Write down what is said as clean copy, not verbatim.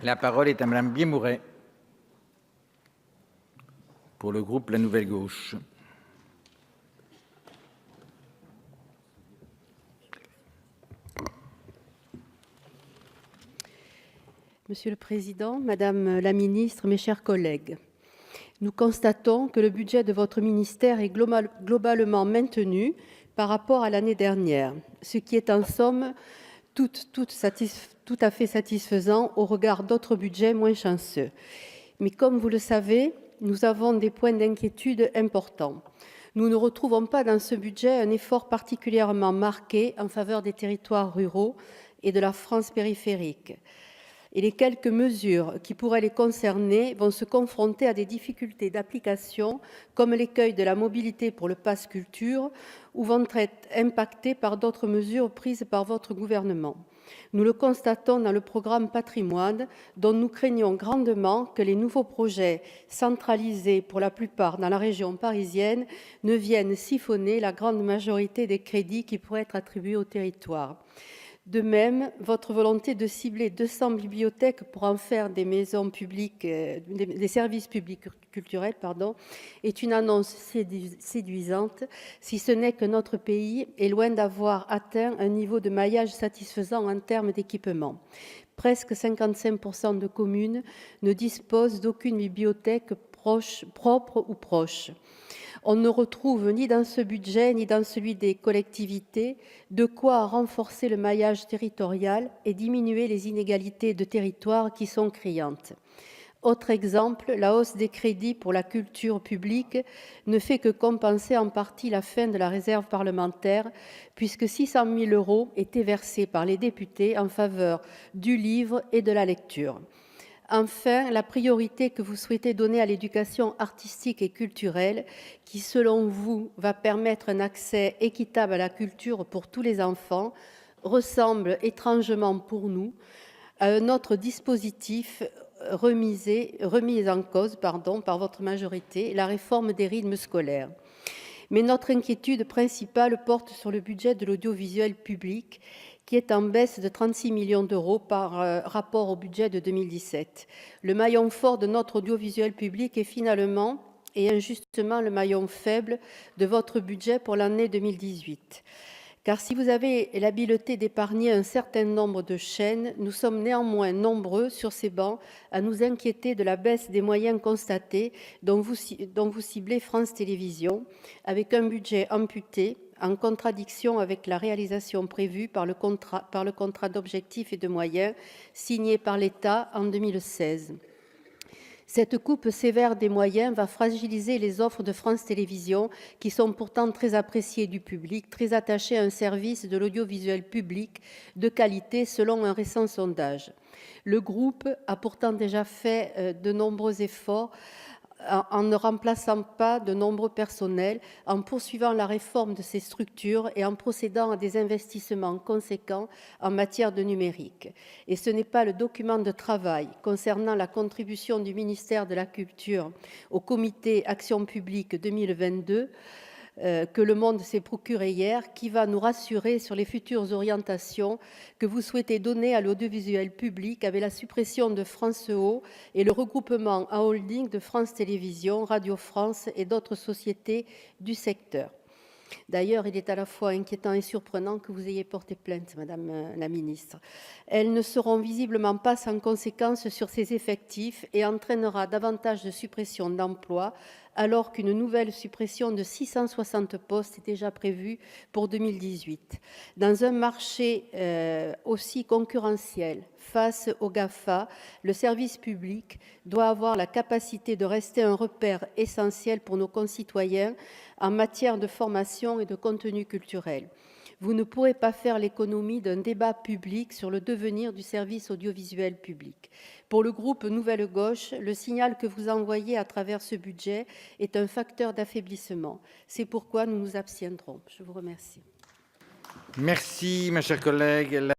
La parole est à Madame Biémouret pour le groupe La Nouvelle Gauche. Monsieur le Président, Madame la Ministre, mes chers collègues, nous constatons que le budget de votre ministère est globalement maintenu par rapport à l'année dernière, ce qui est en somme tout à fait satisfaisant au regard d'autres budgets moins chanceux. Mais comme vous le savez, nous avons des points d'inquiétude importants. Nous ne retrouvons pas dans ce budget un effort particulièrement marqué en faveur des territoires ruraux et de la France périphérique. Et les quelques mesures qui pourraient les concerner vont se confronter à des difficultés d'application, comme l'écueil de la mobilité pour le pass culture, ou vont être impactées par d'autres mesures prises par votre gouvernement. Nous le constatons dans le programme Patrimoine, dont nous craignons grandement que les nouveaux projets, centralisés pour la plupart dans la région parisienne, ne viennent siphonner la grande majorité des crédits qui pourraient être attribués au territoire. De même, votre volonté de cibler 200 bibliothèques pour en faire des maisons publiques, des services publics culturels, est une annonce séduisante, si ce n'est que notre pays est loin d'avoir atteint un niveau de maillage satisfaisant en termes d'équipement. Presque 55% de communes ne disposent d'aucune bibliothèque propre ou proche. On ne retrouve ni dans ce budget ni dans celui des collectivités de quoi renforcer le maillage territorial et diminuer les inégalités de territoire qui sont criantes. Autre exemple, la hausse des crédits pour la culture publique ne fait que compenser en partie la fin de la réserve parlementaire, puisque 600 000 € étaient versés par les députés en faveur du livre et de la lecture. Enfin, la priorité que vous souhaitez donner à l'éducation artistique et culturelle, qui, selon vous, va permettre un accès équitable à la culture pour tous les enfants, ressemble étrangement pour nous à un autre dispositif remis en cause par votre majorité, la réforme des rythmes scolaires. Mais notre inquiétude principale porte sur le budget de l'audiovisuel public, qui est en baisse de 36 millions d'euros par rapport au budget de 2017. Le maillon fort de notre audiovisuel public est finalement et injustement le maillon faible de votre budget pour l'année 2018. Car si vous avez l'habileté d'épargner un certain nombre de chaînes, nous sommes néanmoins nombreux sur ces bancs à nous inquiéter de la baisse des moyens constatés dont vous ciblez France Télévisions, avec un budget amputé, en contradiction avec la réalisation prévue par le contrat d'objectifs et de moyens signé par l'État en 2016. Cette coupe sévère des moyens va fragiliser les offres de France Télévisions, qui sont pourtant très appréciées du public, très attachées à un service de l'audiovisuel public de qualité, selon un récent sondage. Le groupe a pourtant déjà fait de nombreux efforts en ne remplaçant pas de nombreux personnels, en poursuivant la réforme de ces structures et en procédant à des investissements conséquents en matière de numérique. Et ce n'est pas le document de travail concernant la contribution du ministère de la Culture au comité Action publique 2022 que Le Monde s'est procuré hier, qui va nous rassurer sur les futures orientations que vous souhaitez donner à l'audiovisuel public avec la suppression de France O et le regroupement en holding de France Télévisions, Radio France et d'autres sociétés du secteur. D'ailleurs, il est à la fois inquiétant et surprenant que vous ayez porté plainte, Madame la Ministre. Elles ne seront visiblement pas sans conséquences sur ces effectifs et entraînera davantage de suppressions d'emplois, alors qu'une nouvelle suppression de 660 postes est déjà prévue pour 2018. Dans un marché aussi concurrentiel face aux GAFA, le service public doit avoir la capacité de rester un repère essentiel pour nos concitoyens en matière de formation et de contenu culturel. Vous ne pourrez pas faire l'économie d'un débat public sur le devenir du service audiovisuel public. Pour le groupe Nouvelle Gauche, le signal que vous envoyez à travers ce budget est un facteur d'affaiblissement. C'est pourquoi nous nous abstiendrons. Je vous remercie. Merci, ma chère collègue.